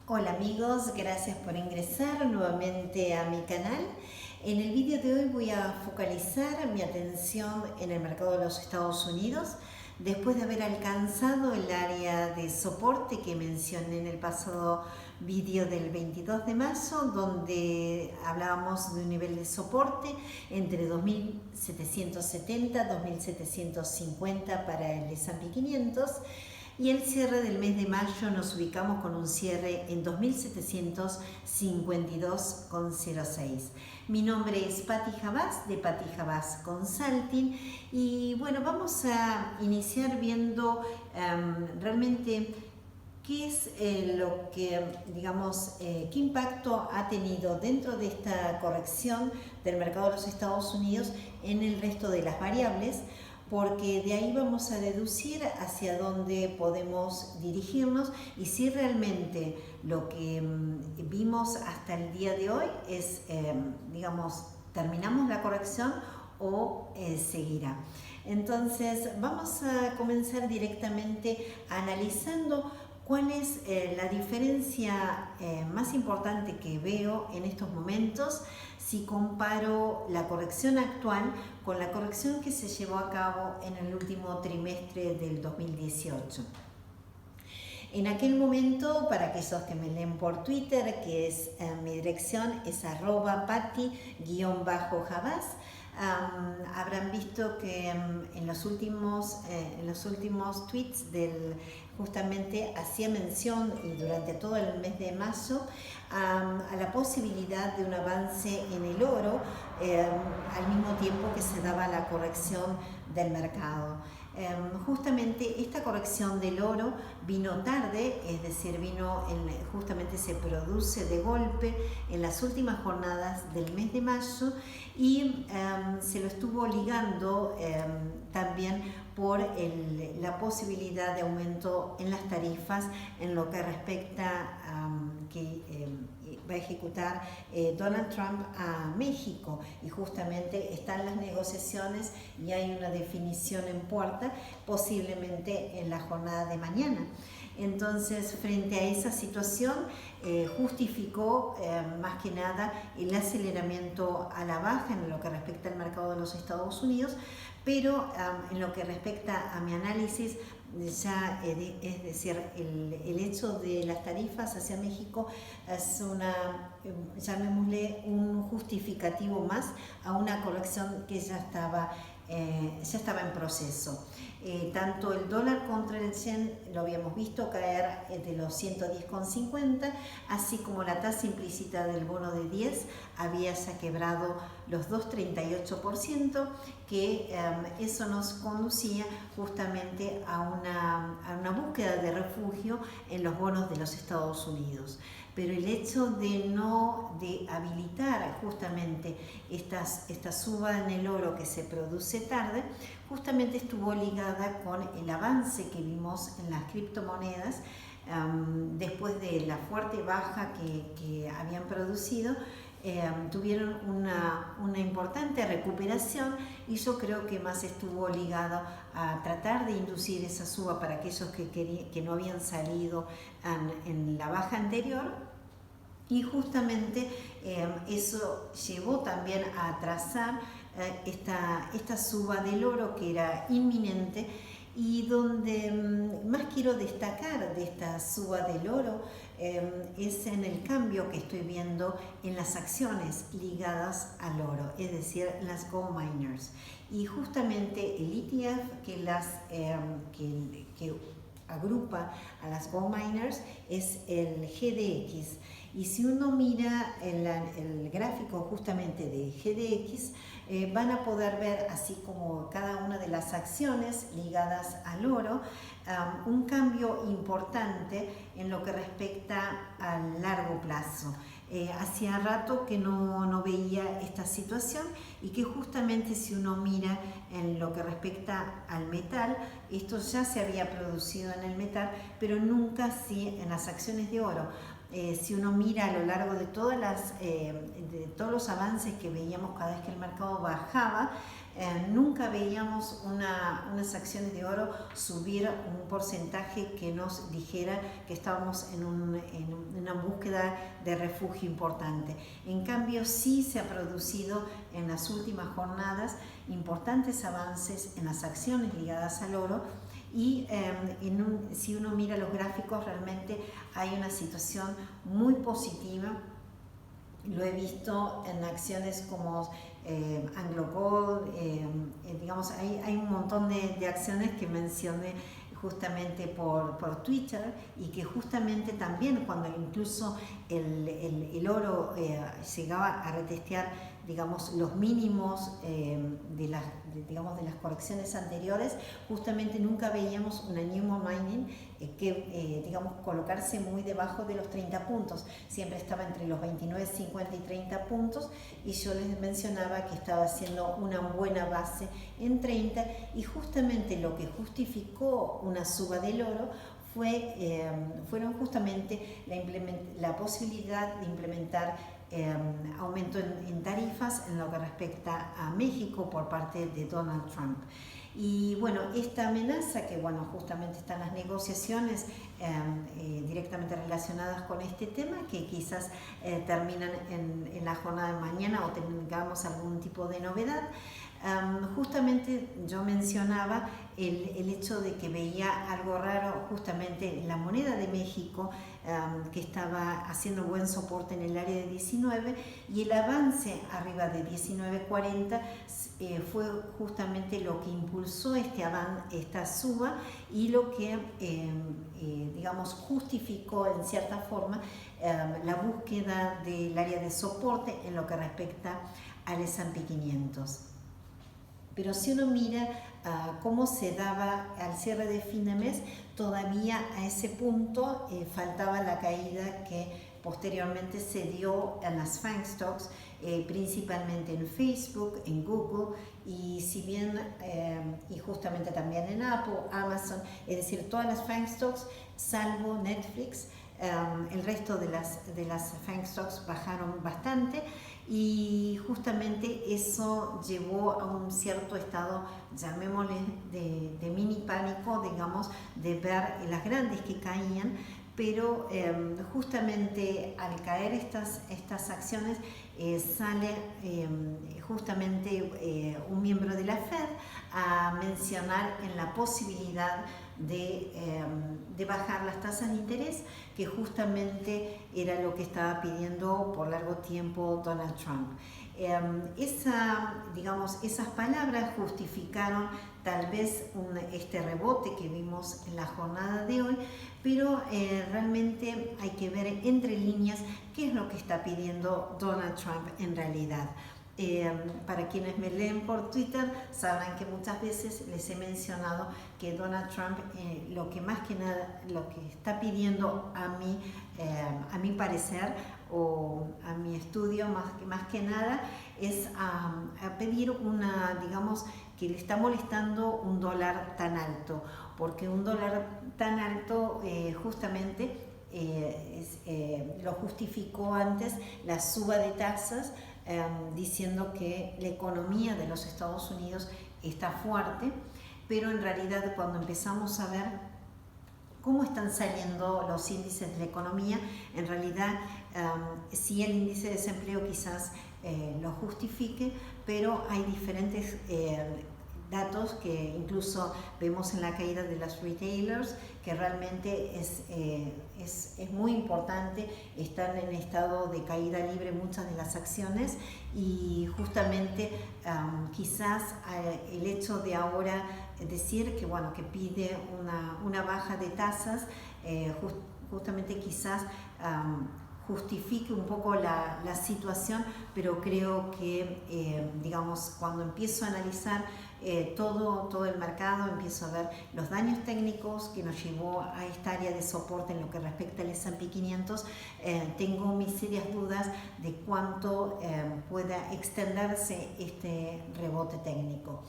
Hola amigos, gracias por ingresar nuevamente a mi canal. En el vídeo de hoy voy a focalizar mi atención en el mercado de los Estados Unidos después de haber alcanzado el área de soporte que mencioné en el pasado vídeo del 22 de marzo, donde hablábamos de un nivel de soporte entre 2770 y 2750 para el S&P 500. Y el cierre del mes de mayo nos ubicamos con un cierre en 2752,06. Mi nombre es Patti Javas de Patti Javas Consulting y bueno, vamos a iniciar viendo realmente qué es lo que, digamos, qué impacto ha tenido dentro de esta corrección del mercado de los Estados Unidos en el resto de las variables, porque de ahí vamos a deducir hacia dónde podemos dirigirnos y si realmente lo que vimos hasta el día de hoy es, digamos, terminamos la corrección o seguirá. Entonces vamos a comenzar directamente analizando cuál es la diferencia más importante que veo en estos momentos si comparo la corrección actual con la corrección que se llevó a cabo en el último trimestre del 2018. En aquel momento, para aquellos que me leen por Twitter, que es mi dirección es @patti_javas, habrán visto que en los últimos tweets justamente hacía mención y durante todo el mes de mayo a la posibilidad de un avance en el oro al mismo tiempo que se daba la corrección del mercado. Justamente esta corrección del oro vino tarde, es decir, justamente se produce de golpe en las últimas jornadas del mes de mayo y se lo estuvo ligando también por la posibilidad de aumento en las tarifas en lo que respecta que va a ejecutar Donald Trump a México, y justamente están las negociaciones y hay una definición en puerta posiblemente en la jornada de mañana. Entonces, frente a esa situación, justificó más que nada el aceleramiento a la baja en lo que respecta al mercado de los Estados Unidos, pero en lo que respecta a mi análisis, ya, es decir, el hecho de las tarifas hacia México es llamémosle un justificativo más a una corrección que ya estaba en proceso. Tanto el dólar contra el yen lo habíamos visto caer de los 110,50, así como la tasa implícita del bono de 10 había ya quebrado los 2,38%, que eso nos conducía justamente a una búsqueda de refugio en los bonos de los Estados Unidos. Pero el hecho de habilitar justamente esta suba en el oro que se produce tarde, justamente estuvo ligada con el avance que vimos en las criptomonedas después de la fuerte baja que habían producido. Tuvieron una importante recuperación y yo creo que más estuvo ligado a tratar de inducir esa suba para aquellos que no habían salido en la baja anterior, y justamente eso llevó también a atrasar esta suba del oro que era inminente. Y donde más quiero destacar de esta suba del oro es en el cambio que estoy viendo en las acciones ligadas al oro, es decir, las Gold Miners. Y justamente el ETF que agrupa a las Gold Miners es el GDX. Y si uno mira el gráfico justamente de GDX, van a poder ver, así como cada una de las acciones ligadas al oro, un cambio importante en lo que respecta al largo plazo. Hacía rato que no veía esta situación, y que justamente si uno mira en lo que respecta al metal, esto ya se había producido en el metal, pero nunca así en las acciones de oro. Si uno mira a lo largo de todos los avances que veíamos cada vez que el mercado bajaba, nunca veíamos unas acciones de oro subir un porcentaje que nos dijera que estábamos en una búsqueda de refugio importante. En cambio, sí se ha producido en las últimas jornadas importantes avances en las acciones ligadas al oro. Y si uno mira los gráficos, realmente hay una situación muy positiva. Lo he visto en acciones como AngloGold, digamos, hay un montón de acciones que mencioné justamente por Twitter, y que justamente también cuando incluso el oro llegaba a retestear, digamos, los mínimos de las correcciones anteriores, justamente nunca veíamos una Newmont Mining digamos, colocarse muy debajo de los 30 puntos. Siempre estaba entre los 29, 50 y 30 puntos, y yo les mencionaba que estaba haciendo una buena base en 30, y justamente lo que justificó una suba del oro fueron justamente la posibilidad de implementar aumento en tarifas en lo que respecta a México por parte de Donald Trump. Y bueno, esta amenaza, que bueno, justamente están las negociaciones directamente relacionadas con este tema, que quizás terminan en la jornada de mañana o tengamos algún tipo de novedad. Justamente yo mencionaba el hecho de que veía algo raro justamente en la moneda de México, que estaba haciendo buen soporte en el área de 19, y el avance arriba de 19.40 fue justamente lo que impulsó esta suba, y lo que digamos, justificó en cierta forma la búsqueda del área de soporte en lo que respecta al S&P 500. Pero si uno mira cómo se daba al cierre de fin de mes, todavía a ese punto faltaba la caída que posteriormente se dio en las FANG stocks, principalmente en Facebook, en Google, y si bien y justamente también en Apple, Amazon, es decir, todas las FANG stocks salvo Netflix. El resto de las FANG stocks bajaron bastante, y justamente eso llevó a un cierto estado, llamémosle, de mini pánico, digamos, de ver las grandes que caían, pero justamente al caer estas acciones sale justamente un miembro de la Fed a mencionar en la posibilidad de bajar las tasas de interés, que justamente era lo que estaba pidiendo por largo tiempo Donald Trump. Esas palabras justificaron tal vez este rebote que vimos en la jornada de hoy, pero realmente hay que ver entre líneas qué es lo que está pidiendo Donald Trump en realidad. Para quienes me leen por Twitter sabrán que muchas veces les he mencionado que Donald Trump lo que más que nada, lo que está pidiendo a mi parecer o a mi estudio más que nada es a pedir digamos, que le está molestando un dólar tan alto, porque un dólar tan alto justamente lo justificó antes la suba de tasas, diciendo que la economía de los Estados Unidos está fuerte, pero en realidad cuando empezamos a ver cómo están saliendo los índices de la economía, en realidad sí, el índice de desempleo quizás lo justifique, pero hay diferentes datos que incluso vemos en la caída de las retailers, que realmente es muy importante. Están en estado de caída libre muchas de las acciones, y justamente quizás el hecho de ahora decir que, bueno, que pide una baja de tasas, justamente quizás justifique un poco la situación, pero creo que, digamos, cuando empiezo a analizar todo el mercado, empiezo a ver los daños técnicos que nos llevó a esta área de soporte en lo que respecta al S&P 500, tengo mis serias dudas de cuánto pueda extenderse este rebote técnico.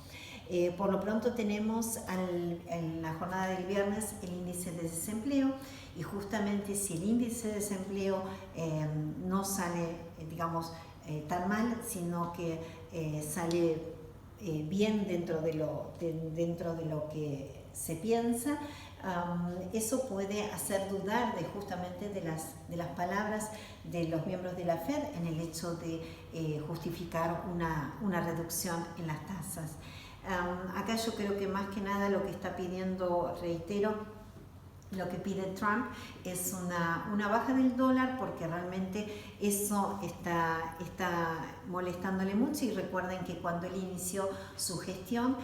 Por lo pronto tenemos en la jornada del viernes el índice de desempleo, y justamente si el índice de desempleo no sale, digamos, tan mal, sino que sale bien dentro de lo que se piensa, eso puede hacer dudar justamente de las palabras de los miembros de la Fed en el hecho de justificar una reducción en las tasas. Acá yo creo que más que nada lo que está pidiendo, reitero, lo que pide Trump es una baja del dólar, porque realmente eso está molestándole mucho. Y recuerden que cuando él inició su gestión,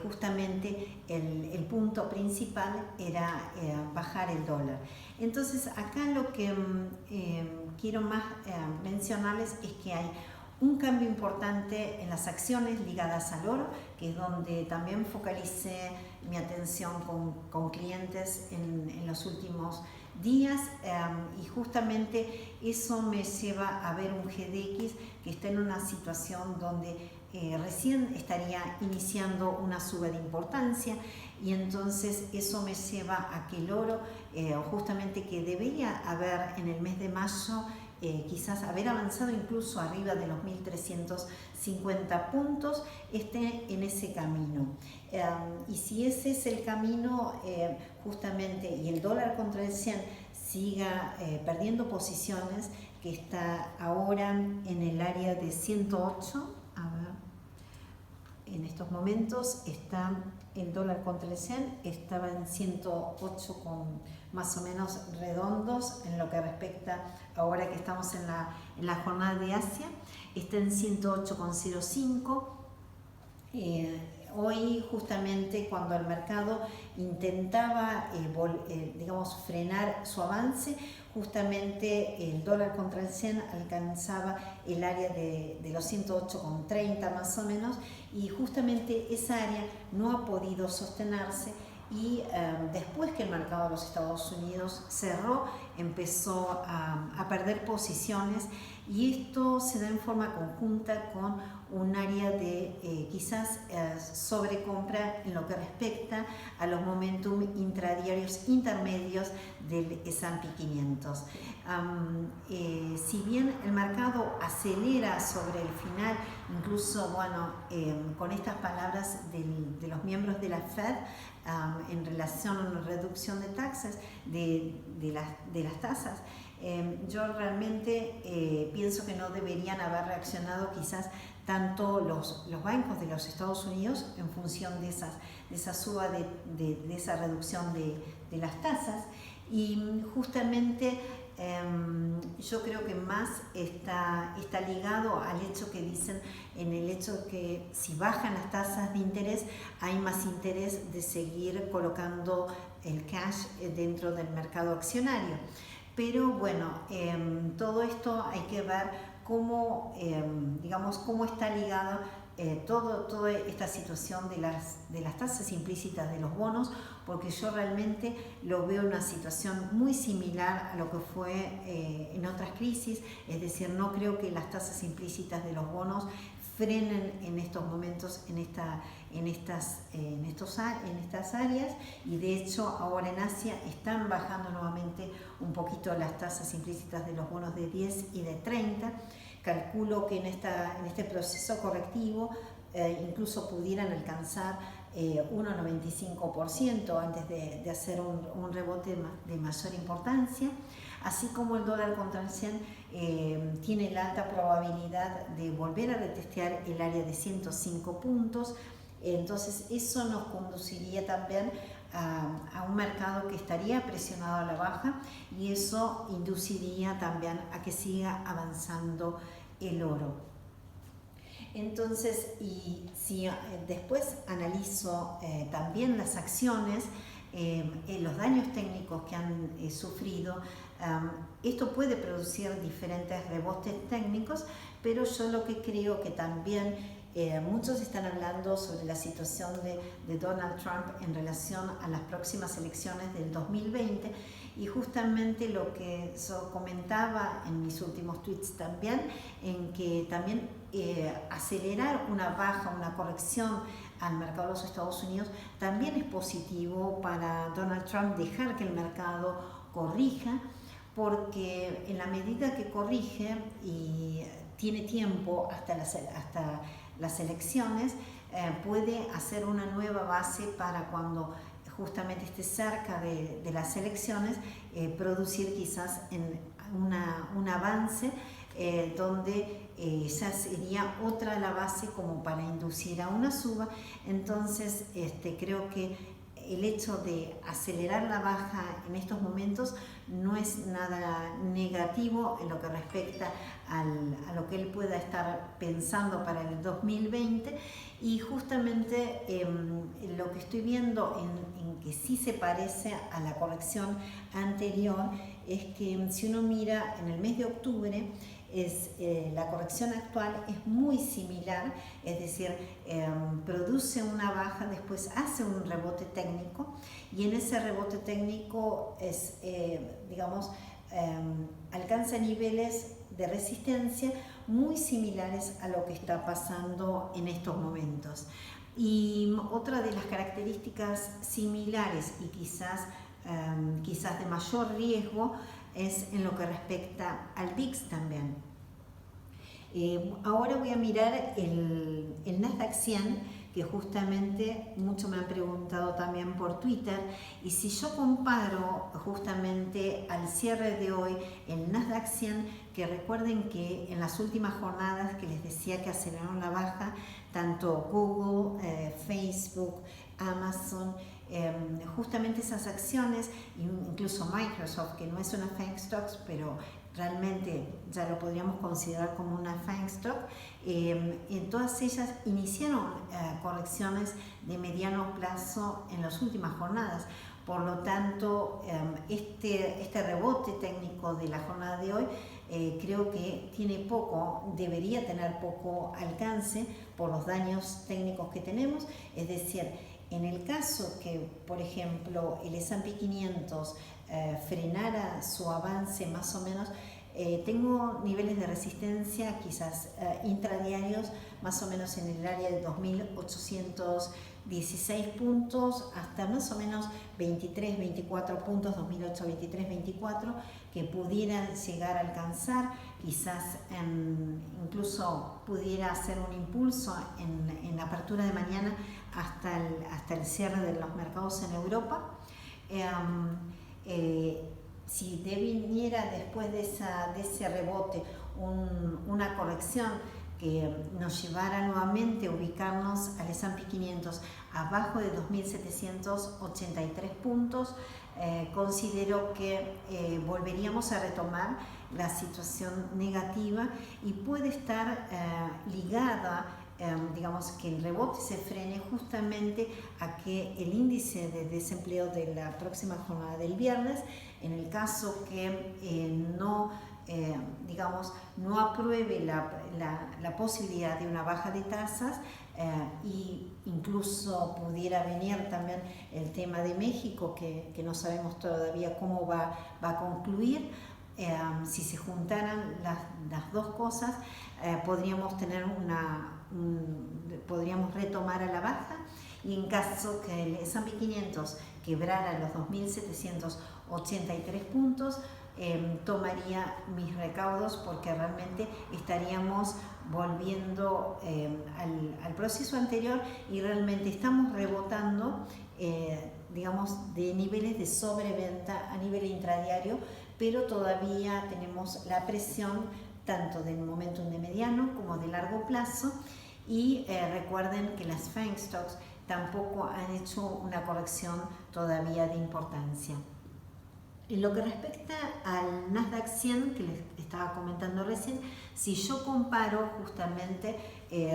justamente el punto principal era bajar el dólar. Entonces acá lo que quiero más mencionarles es que hay un cambio importante en las acciones ligadas al oro, que es donde también focalicé mi atención con clientes en los últimos días, y justamente eso me lleva a ver un GDX que está en una situación donde recién estaría iniciando una suba de importancia, y entonces eso me lleva a que el oro, justamente que debería haber en el mes de mayo, quizás haber avanzado incluso arriba de los 1.350 puntos, esté en ese camino. Y si ese es el camino, justamente, y el dólar contra el 100 siga perdiendo posiciones, que está ahora en el área de 108, a ver, en estos momentos está el dólar contra el 100, estaba en 108 con más o menos redondos en lo que respecta, ahora que estamos en la jornada de Asia, está en 108,05. Hoy, justamente cuando el mercado intentaba digamos, frenar su avance, justamente el dólar contra el 100 alcanzaba el área de los 108,30 más o menos, y justamente esa área no ha podido sostenerse, y después que el mercado de los Estados Unidos cerró, empezó a perder posiciones, y esto se da en forma conjunta con un área de quizás sobrecompra en lo que respecta a los momentum intradiarios intermedios del S&P 500. Si bien el mercado acelera sobre el final, incluso con estas palabras de los miembros de la Fed, en relación a una reducción de taxas, de las tasas, yo realmente pienso que no deberían haber reaccionado quizás tanto los bancos de los Estados Unidos en función de esa suba, de esa reducción de las tasas, y justamente yo creo que más está ligado al hecho que dicen, en el hecho que si bajan las tasas de interés, hay más interés de seguir colocando el cash dentro del mercado accionario. Pero bueno, todo esto hay que ver cómo, cómo está ligada toda esta situación de las tasas implícitas de los bonos, porque yo realmente lo veo una situación muy similar a lo que fue en otras crisis. Es decir, no creo que las tasas implícitas de los bonos frenen en estos momentos en estas áreas, y de hecho ahora en Asia están bajando nuevamente un poquito las tasas implícitas de los bonos de 10 y de 30. Calculo que en este proceso correctivo incluso pudieran alcanzar 1,95% antes de hacer un rebote de mayor importancia. Así como el dólar contra el 100 tiene la alta probabilidad de volver a retestear el área de 105 puntos, entonces eso nos conduciría también a un mercado que estaría presionado a la baja, y eso induciría también a que siga avanzando el oro. Entonces, y si después analizo también las acciones, los daños técnicos que han sufrido, esto puede producir diferentes rebotes técnicos, pero yo lo que creo que también muchos están hablando sobre la situación de Donald Trump en relación a las próximas elecciones del 2020, y justamente lo que yo comentaba en mis últimos tweets también, en que también acelerar una baja, una corrección al mercado de los Estados Unidos también es positivo para Donald Trump, dejar que el mercado corrija, porque en la medida que corrige y tiene tiempo hasta las elecciones, puede hacer una nueva base para cuando justamente esté cerca de las elecciones, producir quizás un avance donde ya sería otra la base como para inducir a una suba. Entonces creo que el hecho de acelerar la baja en estos momentos no es nada negativo en lo que respecta a lo que él pueda estar pensando para el 2020, y justamente lo que estoy viendo en que sí se parece a la corrección anterior es que si uno mira en el mes de octubre, la corrección actual es muy similar, es decir, produce una baja, después hace un rebote técnico, y en ese rebote técnico alcanza niveles de resistencia muy similares a lo que está pasando en estos momentos. Y otra de las características similares y quizás de mayor riesgo es en lo que respecta al VIX también. Ahora voy a mirar el Nasdaq 100, que justamente mucho me han preguntado también por Twitter, y si yo comparo justamente al cierre de hoy el Nasdaq 100, que recuerden que en las últimas jornadas que les decía que aceleraron la baja, tanto Google, Facebook, Amazon, justamente esas acciones, incluso Microsoft, que no es una FANG Stocks, pero realmente ya lo podríamos considerar como una FANG Stock, en todas ellas iniciaron correcciones de mediano plazo en las últimas jornadas. Por lo tanto, este rebote técnico de la jornada de hoy creo que debería tener poco alcance por los daños técnicos que tenemos. Es decir, en el caso que, por ejemplo, el S&P 500 frenara su avance más o menos, tengo niveles de resistencia quizás intradiarios más o menos en el área de 2.816 puntos hasta más o menos 23, 24 puntos, 2008, 23, 24, que pudieran llegar a alcanzar, quizás incluso pudiera hacer un impulso en la apertura de mañana hasta el cierre de los mercados en Europa. Si viniera después de ese rebote una corrección que nos llevara nuevamente a ubicarnos al S&P 500 abajo de 2.783 puntos, considero que volveríamos a retomar la situación negativa y puede estar ligada, digamos, que el rebote se frene justamente a que el índice de desempleo de la próxima jornada del viernes, en el caso que no apruebe la posibilidad de una baja de tasas, y incluso pudiera venir también el tema de México, que no sabemos todavía cómo va a concluir. Si se juntaran las dos cosas, podríamos retomar a la baja, y en caso que el S&P 500 quebrara los 2.783 puntos, tomaría mis recaudos, porque realmente estaríamos volviendo al proceso anterior y realmente estamos rebotando de niveles de sobreventa a nivel intradiario, pero todavía tenemos la presión tanto del momentum de mediano como de largo plazo, y recuerden que las FANG Stocks tampoco han hecho una corrección todavía de importancia. En lo que respecta al Nasdaq 100, que les estaba comentando recién, si yo comparo justamente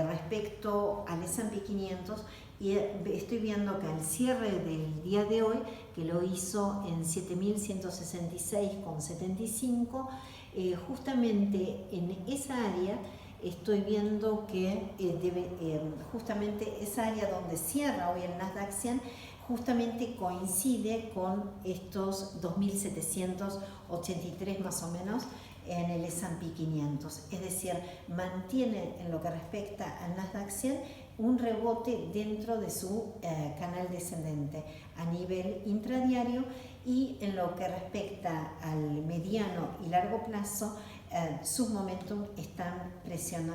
respecto al S&P 500, y estoy viendo que al cierre del día de hoy, que lo hizo en 7.166,75, justamente en esa área estoy viendo que justamente esa área donde cierra hoy el Nasdaq 100 justamente coincide con estos 2.783 más o menos en el S&P 500, es decir, mantiene en lo que respecta al Nasdaq 100 un rebote dentro de su canal descendente a nivel intradiario, y en lo que respecta al mediano y largo plazo sus momentum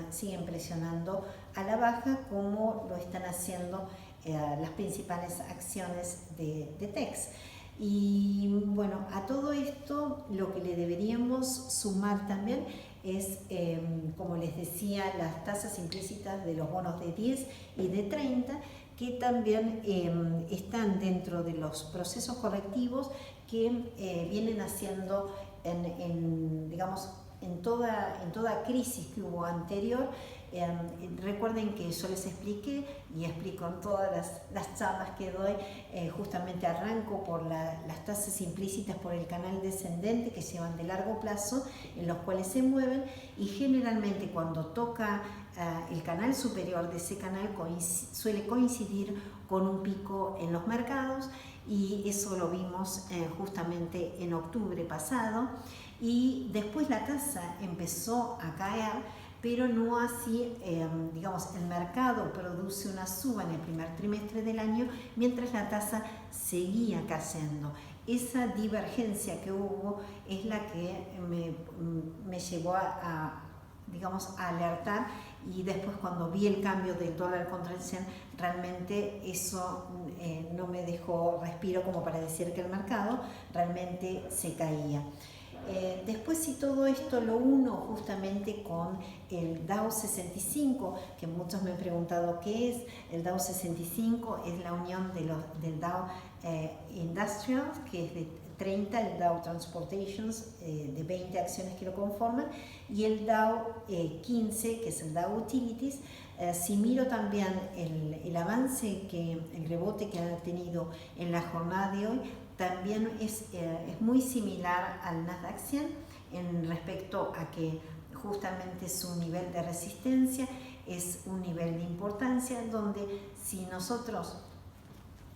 siguen presionando a la baja, como lo están haciendo las principales acciones de TEX. Y bueno, a todo esto lo que le deberíamos sumar también es, como les decía, las tasas implícitas de los bonos de 10 y de 30, que también están dentro de los procesos correctivos que vienen haciendo digamos, en toda crisis que hubo anterior. Recuerden que yo les expliqué y explico en todas las charlas que doy, justamente arranco por las tasas implícitas por el canal descendente, que llevan de largo plazo, en los cuales se mueven, y generalmente cuando toca el canal superior de ese canal suele coincidir con un pico en los mercados, y eso lo vimos justamente en octubre pasado. Y después la tasa empezó a caer, pero no así, digamos, el mercado produce una suba en el primer trimestre del año, mientras la tasa seguía cayendo. Esa divergencia que hubo es la que me llevó digamos, a alertar, y después cuando vi el cambio del dólar contra el yen, realmente eso no me dejó respiro como para decir que el mercado realmente se caía. Después, si todo esto lo uno justamente con el Dow 65, que muchos me han preguntado qué es, el Dow 65 es la unión del Dow Industrial, que es de 30, el Dow Transportations, de 20 acciones que lo conforman, y el Dow 15, que es el Dow Utilities. Si miro también el avance, el rebote que ha tenido en la jornada de hoy, también es muy similar al Nasdaq 100 en respecto a que justamente su nivel de resistencia es un nivel de importancia, donde si nosotros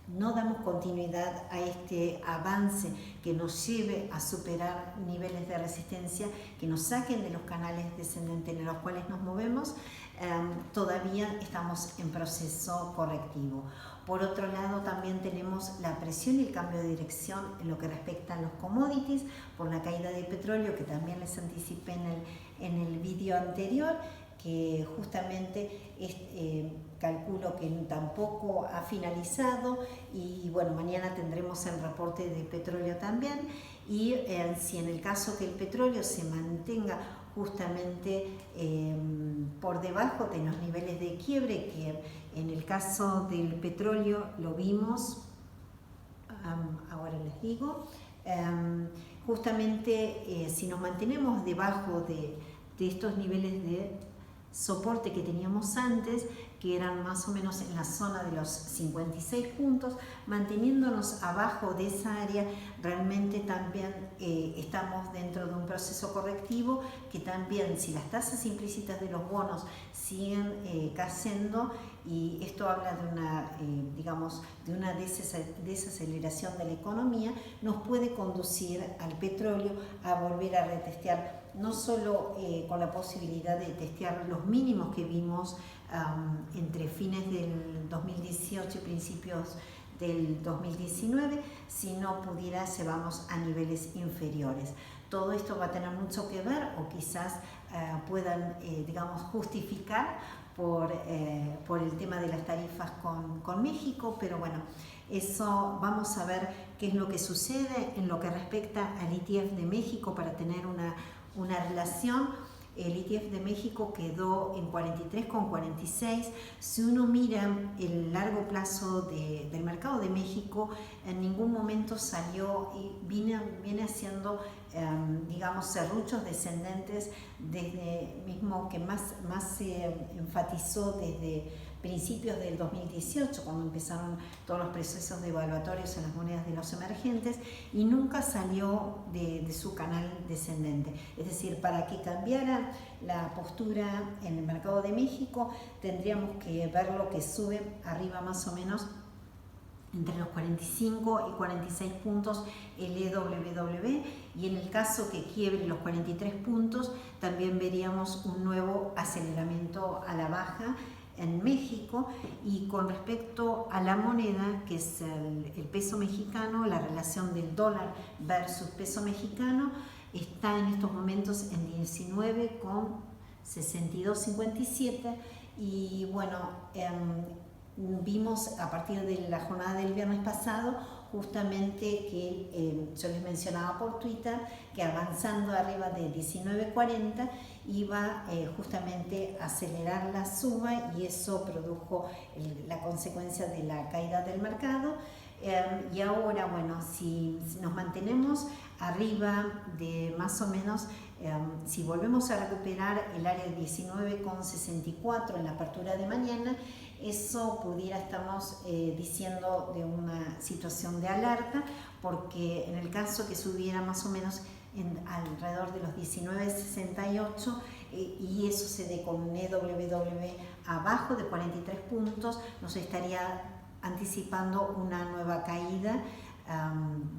no damos continuidad a este avance que nos lleve a superar niveles de resistencia, que nos saquen de los canales descendentes en los cuales nos movemos, todavía estamos en proceso correctivo. Por otro lado, también tenemos la presión y el cambio de dirección en lo que respecta a los commodities, por la caída del petróleo, que también les anticipé en el vídeo anterior, que justamente calculo que tampoco ha finalizado, y bueno, mañana tendremos el reporte de petróleo también. Y si en el caso que el petróleo se mantenga justamente por debajo de los niveles de quiebre, que en el caso del petróleo lo vimos, ahora les digo, justamente si nos mantenemos debajo de estos niveles de soporte que teníamos antes, que eran más o menos en la zona de los 56 puntos, manteniéndonos abajo de esa área, realmente también estamos dentro de un proceso correctivo, que también, si las tasas implícitas de los bonos siguen cayendo, y esto habla de una, digamos, de una desaceleración de la economía, nos puede conducir al petróleo a volver a retestear, no solo con la posibilidad de testear los mínimos que vimos entre fines del 2018 y principios del 2019, si no pudiera llevarnos a niveles inferiores. Todo esto va a tener mucho que ver, o quizás puedan, digamos, justificar por el tema de las tarifas con México, pero bueno, eso vamos a ver qué es lo que sucede en lo que respecta al ETF de México para tener una relación. El ETF de México quedó en 43,46. Si uno mira el largo plazo del mercado de México, en ningún momento salió y viene haciendo, digamos, serruchos descendentes desde mismo que más se enfatizó desde principios del 2018, cuando empezaron todos los procesos devaluatorios en las monedas de los emergentes, y nunca salió de su canal descendente. Es decir, para que cambiara la postura en el mercado de México, tendríamos que ver lo que sube arriba más o menos entre los 45 y 46 puntos el EWW, y en el caso que quiebre los 43 puntos, también veríamos un nuevo aceleramiento a la baja en México. Y con respecto a la moneda, que es el peso mexicano, la relación del dólar versus peso mexicano, está en estos momentos en 19,6257 y bueno, vimos a partir de la jornada del viernes pasado justamente que yo les mencionaba por Twitter que avanzando arriba de 19.40 iba justamente a acelerar la suba y eso produjo la consecuencia de la caída del mercado. Y ahora, bueno, si nos mantenemos arriba de más o menos, si volvemos a recuperar el área de 19,64 en la apertura de mañana, eso pudiera estarnos diciendo de una situación de alerta, porque en el caso que subiera más o menos alrededor de los 19,68 y eso se dé con un EWW abajo de 43 puntos, nos estaría anticipando una nueva caída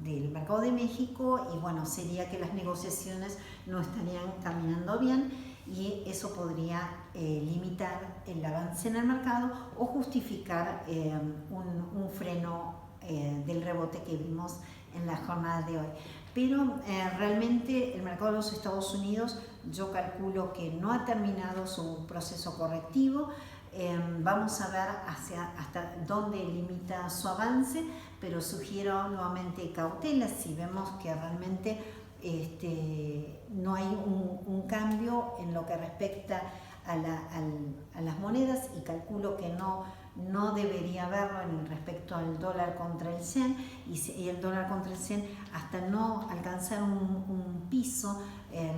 del mercado de México y bueno, sería que las negociaciones no estarían caminando bien y eso podría limitar el avance en el mercado o justificar un freno del rebote que vimos en la jornada de hoy. Pero realmente el mercado de los Estados Unidos yo calculo que no ha terminado su proceso correctivo. Vamos a ver hasta dónde limita su avance, pero sugiero nuevamente cautela si vemos que realmente no hay un cambio en lo que respecta a las monedas y calculo que no debería haberlo en respecto al dólar contra el yen y el dólar contra el yen hasta no alcanzar un piso.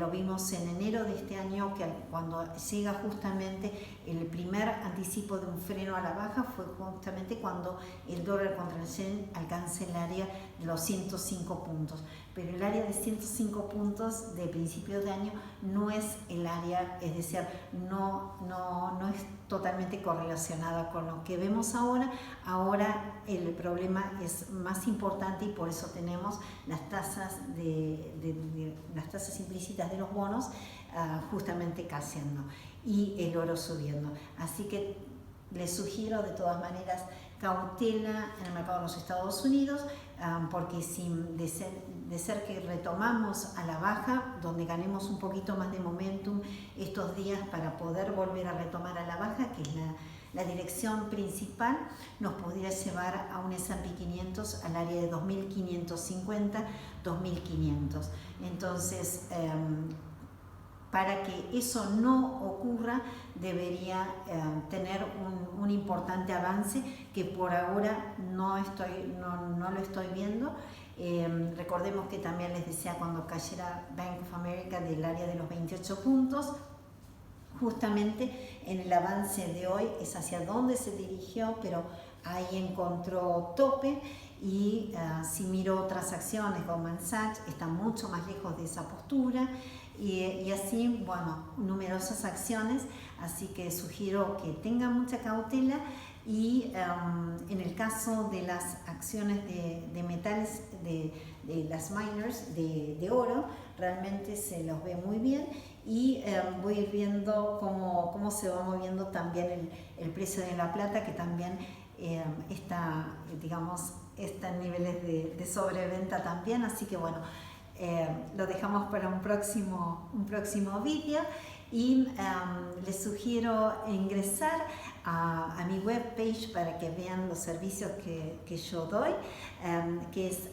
Lo vimos en enero de este año que cuando llega justamente el primer anticipo de un freno a la baja fue justamente cuando el dólar contra el yen alcanza el área de los 105 puntos. Pero el área de 105 puntos de principio de año no es el área, es decir, no es totalmente correlacionada con lo que vemos ahora. Ahora el problema es más importante y por eso tenemos las tasas las tasas implícitas de los bonos justamente cayendo y el oro subiendo. Así que les sugiero de todas maneras cautela en el mercado de los Estados Unidos, porque de ser que retomamos a la baja, donde ganemos un poquito más de momentum estos días para poder volver a retomar a la baja, que es la dirección principal, nos podría llevar a un S&P 500 al área de 2.550, 2.500. Entonces, para que eso no ocurra, debería tener un importante avance que por ahora no lo estoy viendo. Recordemos que también les decía cuando cayera Bank of America del área de los 28 puntos, justamente en el avance de hoy es hacia donde se dirigió, pero ahí encontró tope y si miro otras acciones, Goldman Sachs está mucho más lejos de esa postura y así, bueno, numerosas acciones, así que sugiero que tengan mucha cautela y en el caso de las acciones de metales, de las miners de oro, realmente se los ve muy bien y voy a ir viendo cómo se va moviendo también el precio de la plata, que también está, digamos, está en niveles de sobreventa también, así que bueno, lo dejamos para un próximo vídeo y les sugiero ingresar a mi webpage para que vean los servicios que yo doy, que es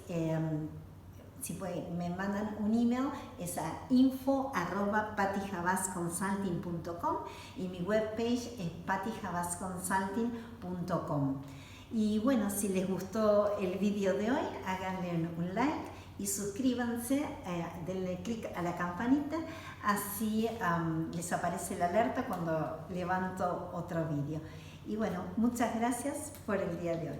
si me mandan un email es a info@patijabasconsulting.com y mi webpage es patijabasconsulting.com. Y bueno, si les gustó el vídeo de hoy, háganle un like y suscríbanse, denle clic a la campanita, así les aparece la alerta cuando levanto otro vídeo. Y bueno, muchas gracias por el día de hoy.